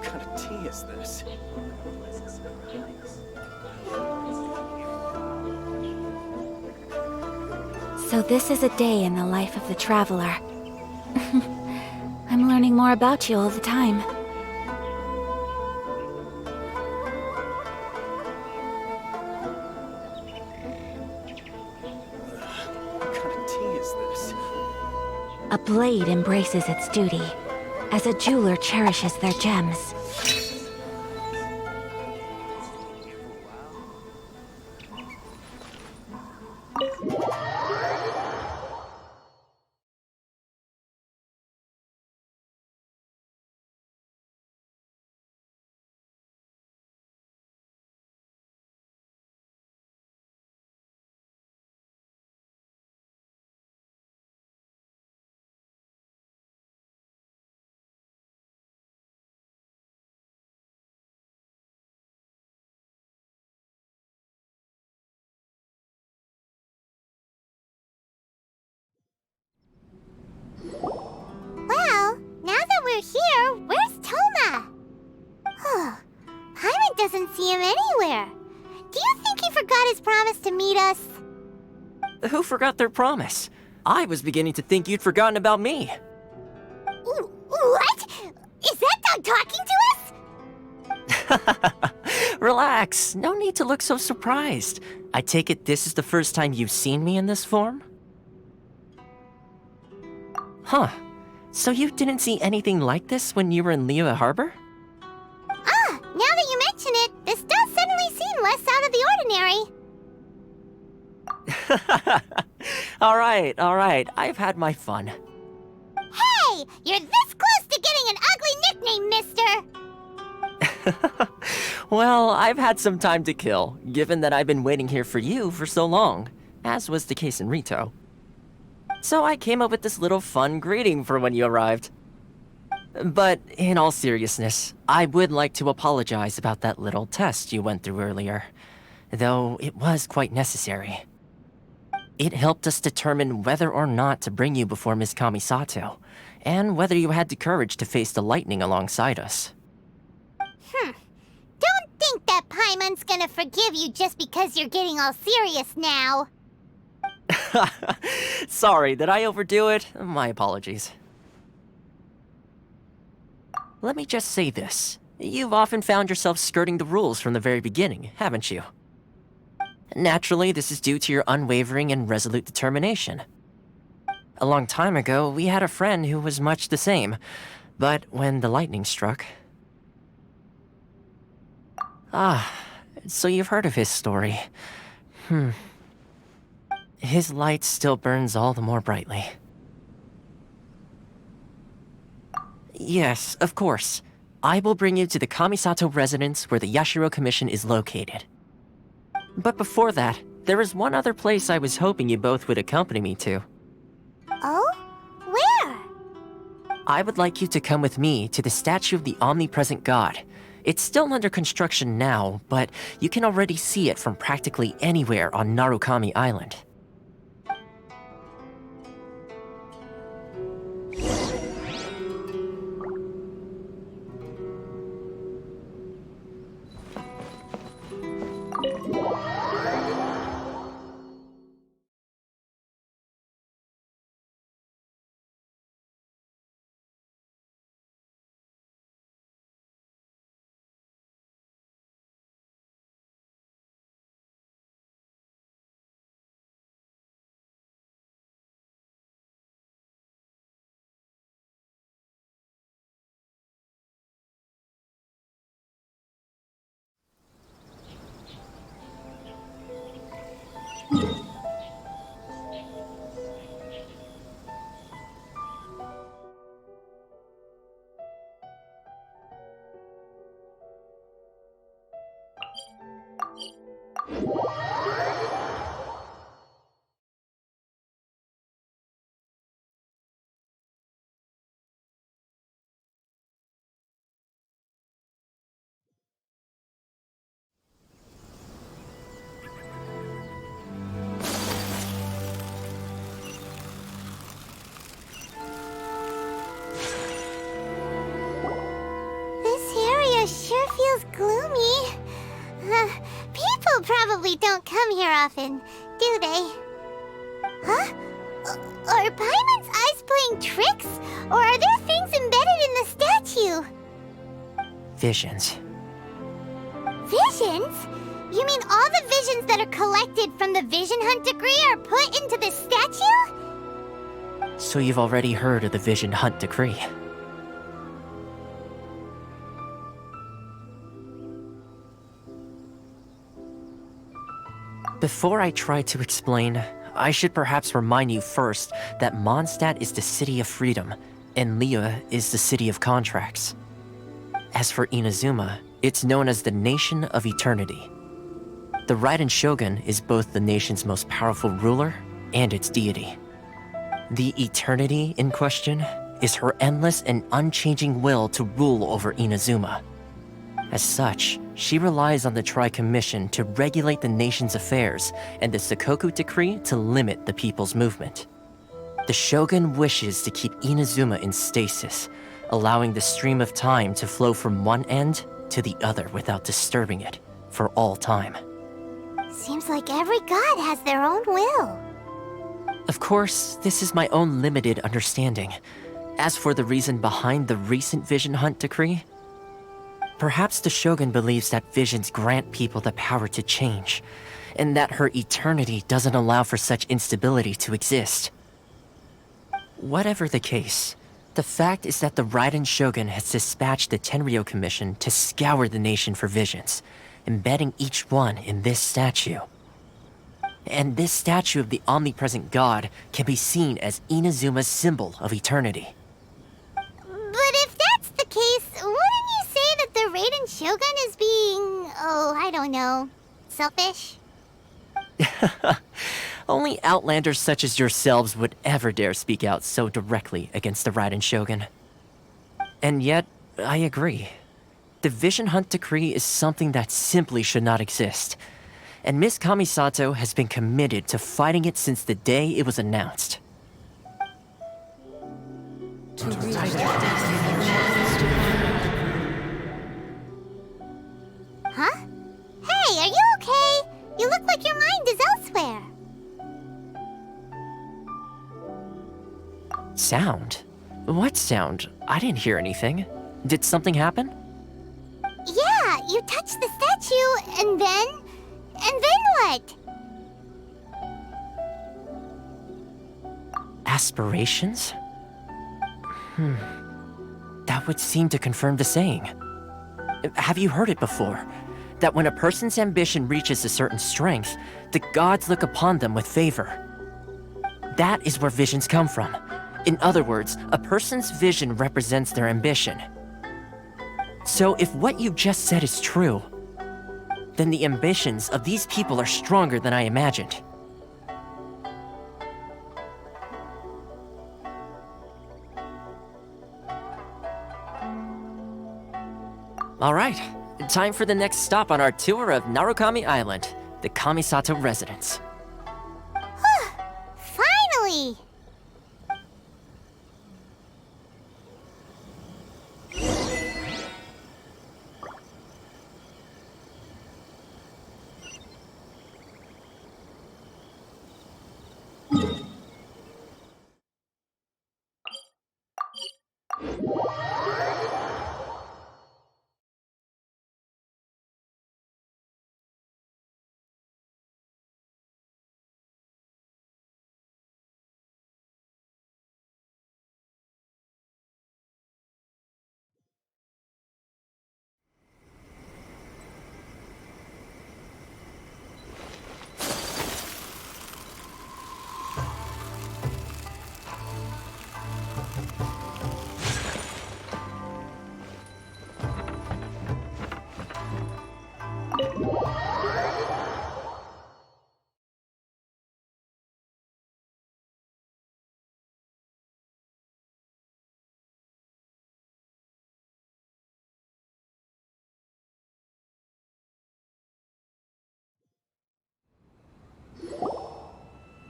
kind of tea is this? So this is a day in the life of the traveler. I'm learning more about you all the time. What kind of tea is this? A blade embraces its duty, as a jeweler cherishes their gems. Well, now that we're here, where's Toma? Paimon doesn't see him anywhere. Do you think he forgot his promise to meet us? Who forgot their promise? I was beginning to think you'd forgotten about me. What? Is that dog talking to us? Relax, no need to look so surprised. I take it this is the first time you've seen me in this form? Huh. So you didn't see anything like this when you were in Liyue Harbor? Now that you mention it, this does suddenly seem less out of the ordinary. Alright, I've had my fun. Hey! You're this close to getting an ugly nickname, mister! Well, I've had some time to kill, given that I've been waiting here for you for so long, as was the case in Rito. So I came up with this little fun greeting for when you arrived. But in all seriousness, I would like to apologize about that little test you went through earlier, though it was quite necessary. It helped us determine whether or not to bring you before Miss Kamisato, and whether you had the courage to face the lightning alongside us. Don't think that Paimon's gonna forgive you just because you're getting all serious now. Sorry, did I overdo it? My apologies. Let me just say this. You've often found yourself skirting the rules from the very beginning, haven't you? Naturally, this is due to your unwavering and resolute determination. A long time ago, we had a friend who was much the same, but when the lightning struck... so you've heard of his story. His light still burns all the more brightly. Yes, of course. I will bring you to the Kamisato residence where the Yashiro Commission is located. But before that, there is one other place I was hoping you both would accompany me to. Oh? Where? I would like you to come with me to the statue of the omnipresent god. It's still under construction now, but you can already see it from practically anywhere on Narukami Island. gloomy. People probably don't come here often, do they? Huh? Are Paimon's eyes playing tricks? Or are there things embedded in the statue? Visions. Visions? You mean all the visions that are collected from the Vision Hunt decree are put into this statue? So you've already heard of the Vision Hunt decree. Before I try to explain, I should perhaps remind you first that Mondstadt is the city of freedom, and Liyue is the city of contracts. As for Inazuma, it's known as the Nation of Eternity. The Raiden Shogun is both the nation's most powerful ruler and its deity. The Eternity in question is her endless and unchanging will to rule over Inazuma. As such, she relies on the Tri-Commission to regulate the nation's affairs and the Sakoku Decree to limit the people's movement. The Shogun wishes to keep Inazuma in stasis, allowing the stream of time to flow from one end to the other without disturbing it for all time. Seems like every god has their own will. Of course, this is my own limited understanding. As for the reason behind the recent Vision Hunt decree, perhaps the Shogun believes that visions grant people the power to change, and that her eternity doesn't allow for such instability to exist. Whatever the case, the fact is that the Raiden Shogun has dispatched the Tenryou Commission to scour the nation for visions, embedding each one in this statue. And this statue of the omnipresent god can be seen as Inazuma's symbol of eternity. But if that's the case, wouldn't you say that the Raiden Shogun is being, I don't know, selfish? Only outlanders such as yourselves would ever dare speak out so directly against the Raiden Shogun. And yet, I agree. The Vision Hunt decree is something that simply should not exist. And Miss Kamisato has been committed to fighting it since the day it was announced. Huh? Hey, are you okay? You look like your mind is elsewhere. Sound? What sound? I didn't hear anything. Did something happen? Yeah, you touched the statue, and then what? Aspirations? That would seem to confirm the saying. Have you heard it before? That when a person's ambition reaches a certain strength, the gods look upon them with favor. That is where visions come from. In other words, a person's vision represents their ambition. So if what you just said is true, then the ambitions of these people are stronger than I imagined. All right, time for the next stop on our tour of Narukami Island, the Kamisato residence. Finally!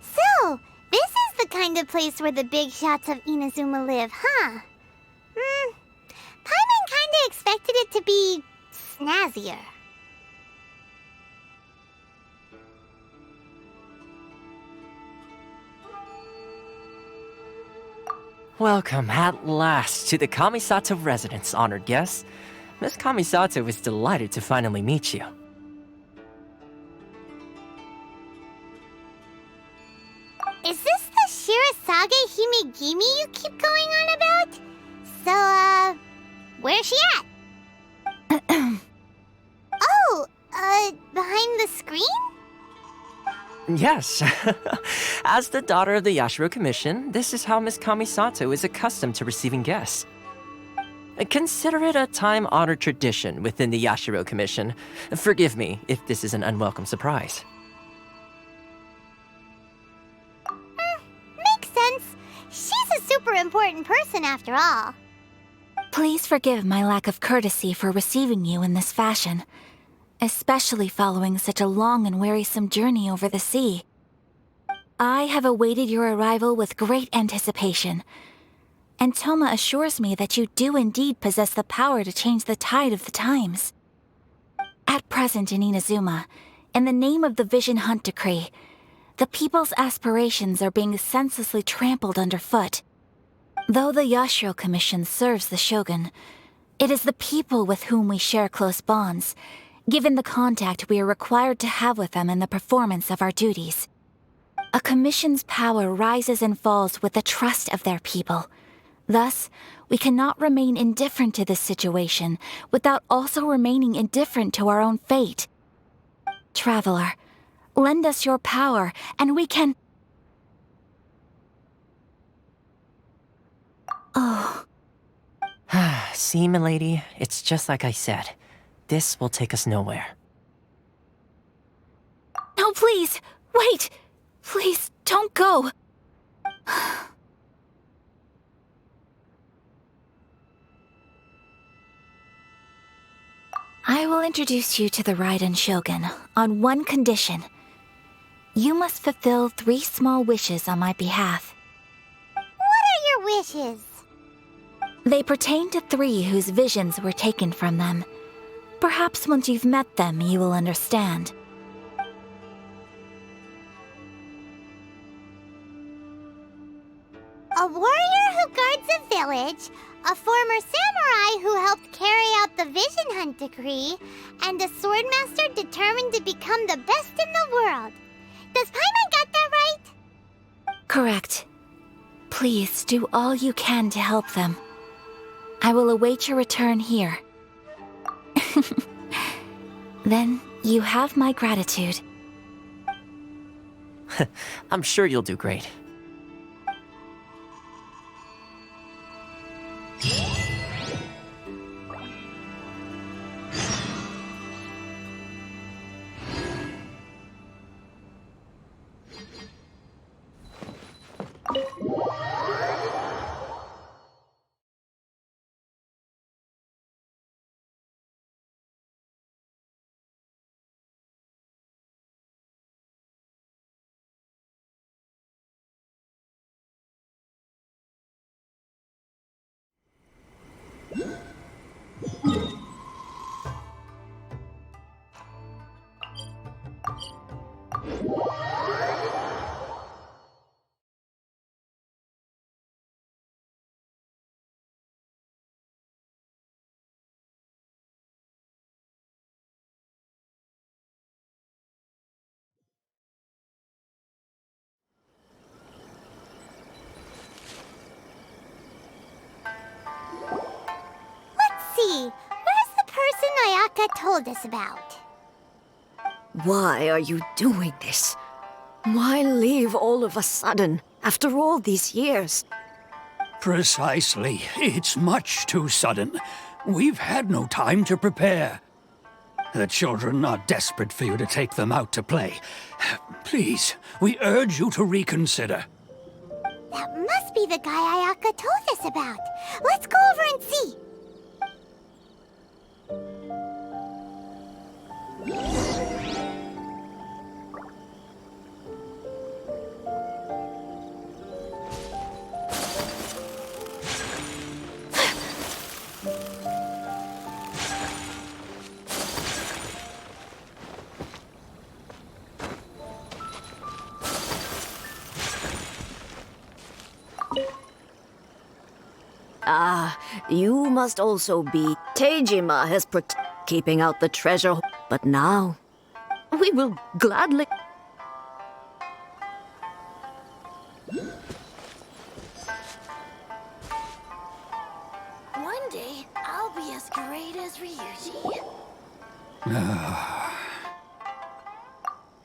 So, this is the kind of place where the big shots of Inazuma live, huh? Paimon kinda expected it to be snazzier. Welcome at last to the Kamisato residence, honored guests. Miss Kamisato is delighted to finally meet you. Is this the Shirasage Himegimi you keep going on about? So, where's she at? Oh, behind the screen? Yes. As the daughter of the Yashiro Commission, this is how Miss Kamisato is accustomed to receiving guests. Consider it a time-honored tradition within the Yashiro Commission. Forgive me if this is an unwelcome surprise. Makes sense. She's a super important person after all. Please forgive my lack of courtesy for receiving you in this fashion, especially following such a long and wearisome journey over the sea. I have awaited your arrival with great anticipation, and Toma assures me that you do indeed possess the power to change the tide of the times. At present in Inazuma, in the name of the Vision Hunt Decree, the people's aspirations are being senselessly trampled underfoot. Though the Yashiro Commission serves the Shogun, it is the people with whom we share close bonds, given the contact we are required to have with them in the performance of our duties. A commission's power rises and falls with the trust of their people. Thus, we cannot remain indifferent to this situation without also remaining indifferent to our own fate. Traveler, lend us your power, and we can... Oh. See, milady, it's just like I said. This will take us nowhere. No, please! Wait! Please, don't go! I will introduce you to the Raiden Shogun on one condition. You must fulfill 3 small wishes on my behalf. What are your wishes? They pertain to 3 whose visions were taken from them. Perhaps once you've met them, you will understand. A warrior who guards a village, a former samurai who helped carry out the Vision Hunt Decree, and a swordmaster determined to become the best in the world. Does Paimon get that right? Correct. Please do all you can to help them. I will await your return here. Then you have my gratitude. I'm sure you'll do great. Where's the person Ayaka told us about? Why are you doing this? Why leave all of a sudden, after all these years? Precisely. It's much too sudden. We've had no time to prepare. The children are desperate for you to take them out to play. Please, we urge you to reconsider. That must be the guy Ayaka told us about. Let's go over and see. You must also be. Tejima has keeping out the treasure, but now we will gladly. One day, I'll be as great as Ryuji.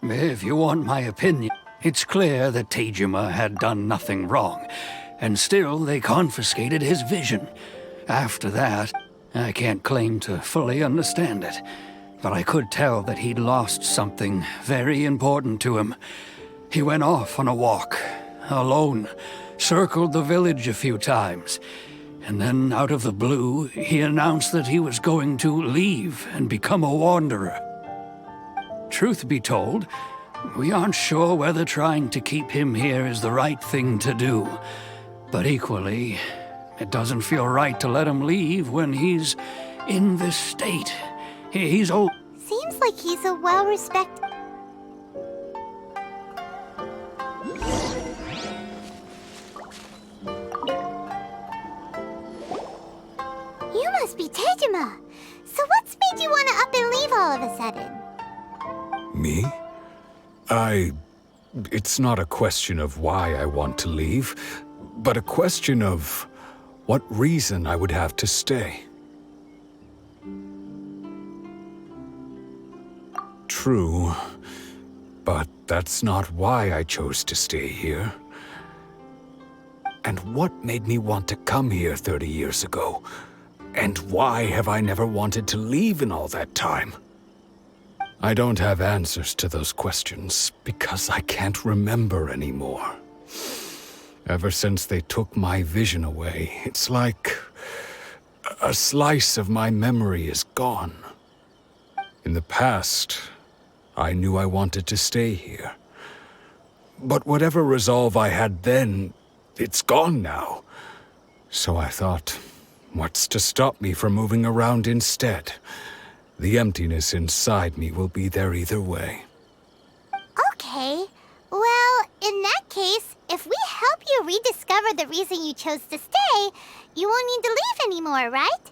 If you want my opinion, it's clear that Tejima had done nothing wrong, and still they confiscated his vision. After that, I can't claim to fully understand it, but I could tell that he'd lost something very important to him. He went off on a walk, alone, circled the village a few times, and then out of the blue, he announced that he was going to leave and become a wanderer. Truth be told, we aren't sure whether trying to keep him here is the right thing to do. But equally, it doesn't feel right to let him leave when he's in this state. He's old. Seems like he's a well-respected... You must be Tejima. So what's made you want to up and leave all of a sudden? Me? It's not a question of why I want to leave, but a question of what reason I would have to stay. True, but that's not why I chose to stay here. And what made me want to come here 30 years ago? And why have I never wanted to leave in all that time? I don't have answers to those questions because I can't remember anymore. Ever since they took my vision away, it's like a slice of my memory is gone. In the past, I knew I wanted to stay here. But whatever resolve I had then, it's gone now. So I thought, what's to stop me from moving around instead? The emptiness inside me will be there either way. Okay. Well, in that case, if we help you rediscover the reason you chose to stay, you won't need to leave anymore, right?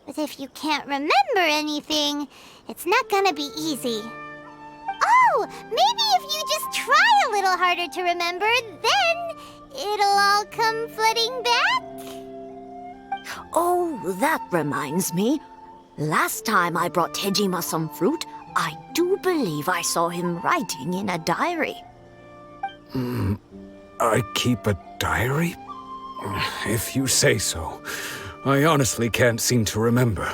But if you can't remember anything, it's not gonna be easy. Oh, maybe if you just try a little harder to remember, then it'll all come flooding back? Oh, that reminds me. Last time I brought Tejima some fruit, I do believe I saw him writing in a diary. I keep a diary? If you say so. I honestly can't seem to remember.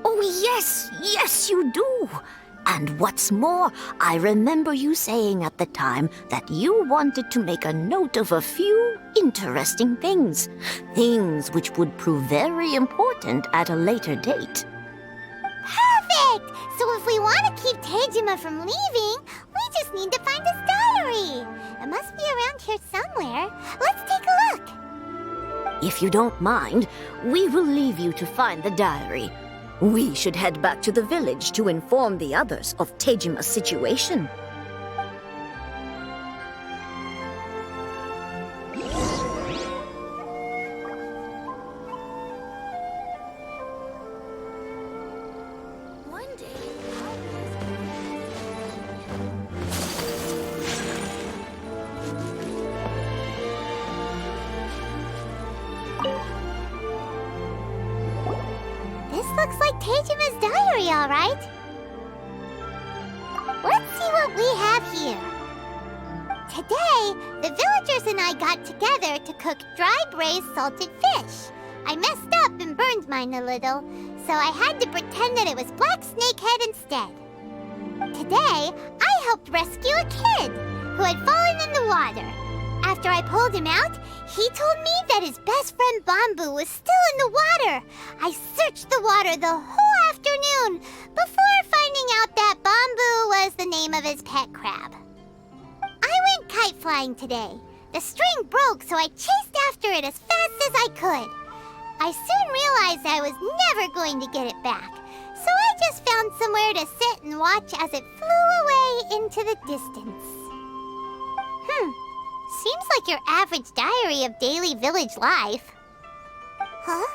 Oh, yes, you do. And what's more, I remember you saying at the time that you wanted to make a note of a few interesting things. Things which would prove very important at a later date. Perfect! So if we want to keep Tejima from leaving, we just need to find his diary. It must be around here somewhere. Let's take a look. If you don't mind, we will leave you to find the diary. We should head back to the village to inform the others of Tejima's situation. One day, I'll be as This looks like Tejima's diary, all right. Let's see what we have here. Today, the villagers and I got together to cook dry braised salted fish. I messed up and burned mine a little, so I had to pretend that it was black snakehead instead. Today, I helped rescue a kid who had fallen in the water. After I pulled him out, he told me that his best friend Bamboo was still in the water. I searched the water the whole afternoon before finding out that Bamboo was the name of his pet crab. I went kite flying today. The string broke, so I chased after it as fast as I could. I soon realized I was never going to get it back, so I just found somewhere to sit and watch as it flew away into the distance. Seems like your average diary of daily village life. Huh?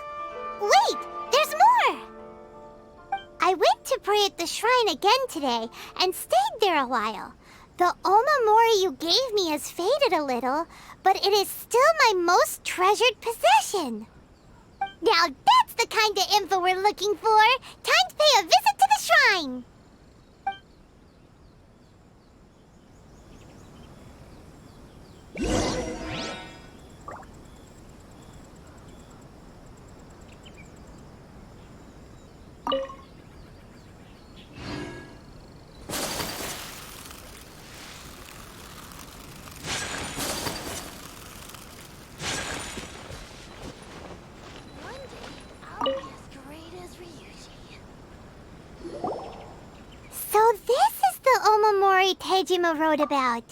Wait! There's more! I went to pray at the shrine again today and stayed there a while. The omamori you gave me has faded a little, but it is still my most treasured possession. Now that's the kind of info we're looking for! Time to pay a visit to the shrine! I'll be as great as Ryuji. So this is the omamori Tejima wrote about.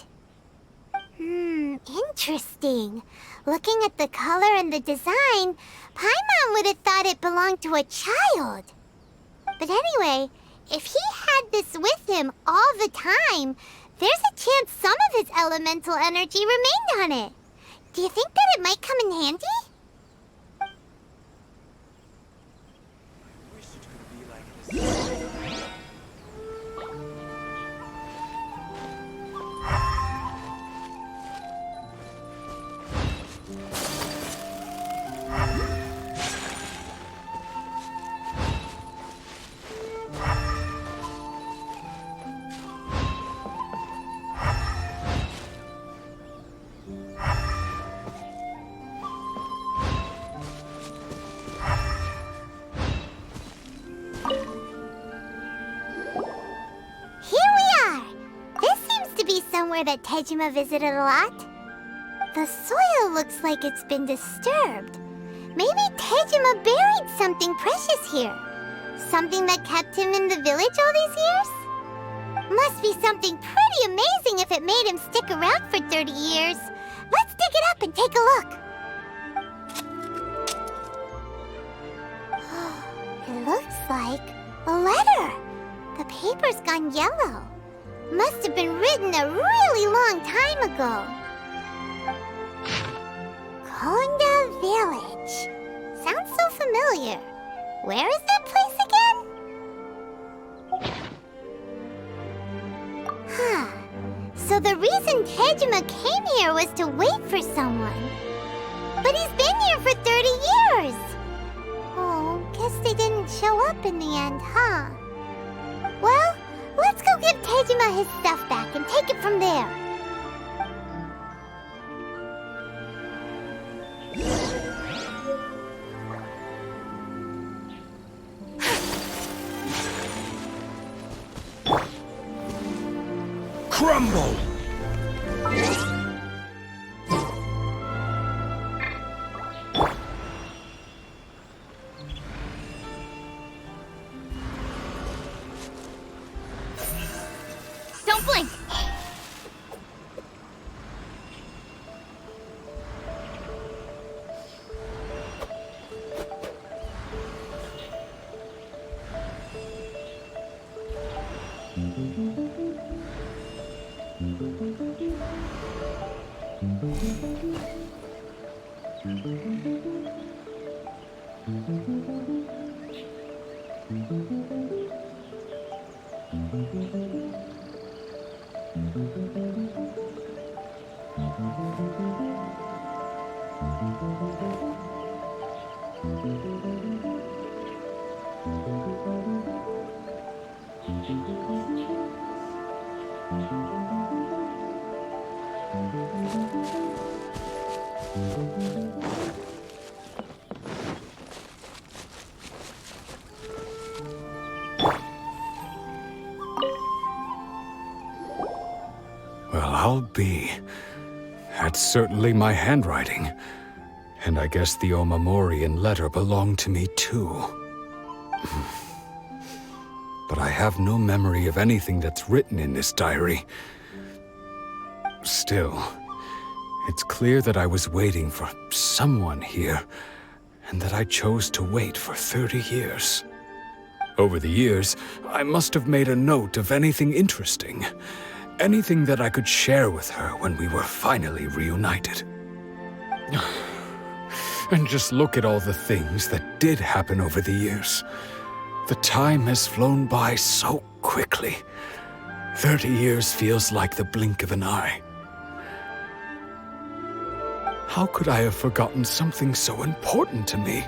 Interesting. Looking at the color and the design, Paimon would have thought it belonged to a child. But anyway, if he had this with him all the time, there's a chance some of his elemental energy remained on it. Do you think that it might come in handy? Wish it could be like this. Somewhere that Tejima visited a lot. The soil looks like it's been disturbed. Maybe Tejima buried something precious here. Something that kept him in the village all these years? Must be something pretty amazing if it made him stick around for 30 years. Let's dig it up and take a look. It looks like a letter. The paper's gone yellow. Must have been written a really long time ago. Konda Village. Sounds so familiar. Where is that place again? So the reason Tejima came here was to wait for someone. But he's been here for 30 years. Oh, guess they didn't show up in the end, huh? Well, let's go give Tejima his stuff back and take it from there. Crumble! Don't blink! Well, I'll be. That's certainly my handwriting. And I guess the Omamorian letter belonged to me too. But I have no memory of anything that's written in this diary. Still, it's clear that I was waiting for someone here, and that I chose to wait for 30 years. Over the years, I must have made a note of anything interesting. anything that I could share with her when we were finally reunited. And just look at all the things that did happen over the years. The time has flown by so quickly. 30 years feels like the blink of an eye. How could I have forgotten something so important to me?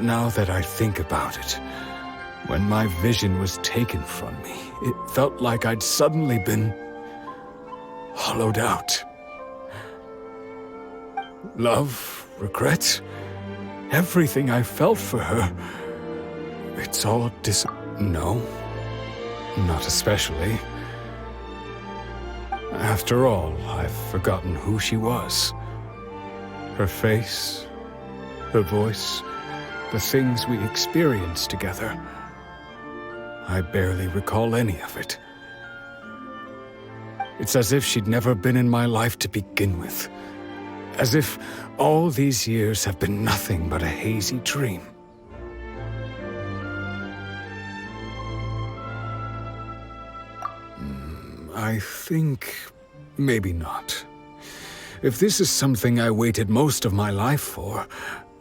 Now that I think about it, when my vision was taken from me, it felt like I'd suddenly been hollowed out. Love, regret, everything I felt for her, it's all No, not especially. After all, I've forgotten who she was. Her face, her voice, the things we experienced together. I barely recall any of it. It's as if she'd never been in my life to begin with. As if all these years have been nothing but a hazy dream. I think maybe not. If this is something I waited most of my life for,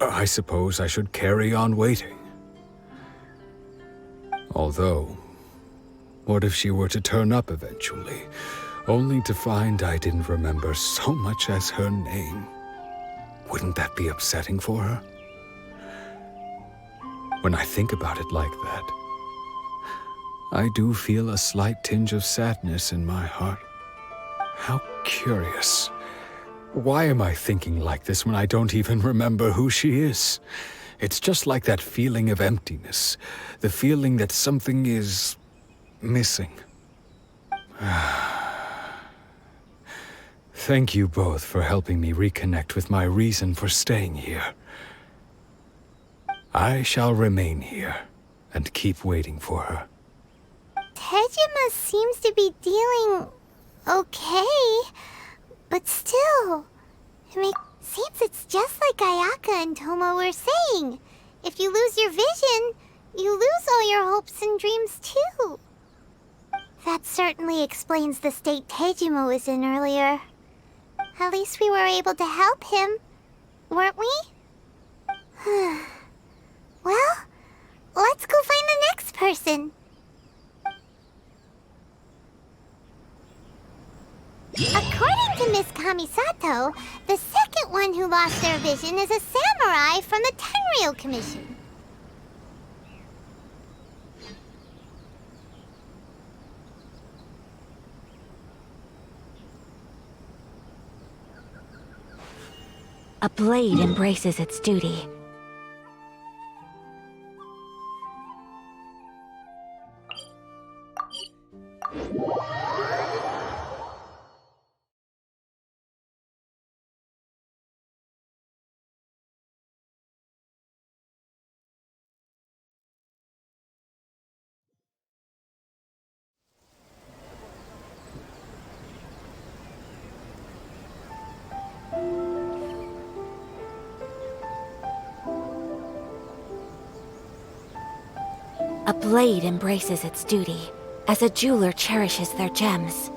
I suppose I should carry on waiting. Although, what if she were to turn up eventually, only to find I didn't remember so much as her name? Wouldn't that be upsetting for her? When I think about it like that, I do feel a slight tinge of sadness in my heart. How curious. Why am I thinking like this when I don't even remember who she is? It's just like that feeling of emptiness, the feeling that something is missing. Thank you both for helping me reconnect with my reason for staying here. I shall remain here and keep waiting for her. Tejima seems to be dealing okay, but still, seems it's just like Ayaka and Tomo were saying. If you lose your vision, you lose all your hopes and dreams too. That certainly explains the state Tejima was in earlier. At least we were able to help him, weren't we? Well, let's go find the next person. According to Miss Kamisato, the second one who lost their vision is a samurai from the Tenryou Commission. A blade embraces its duty. A blade embraces its duty, as a jeweler cherishes their gems.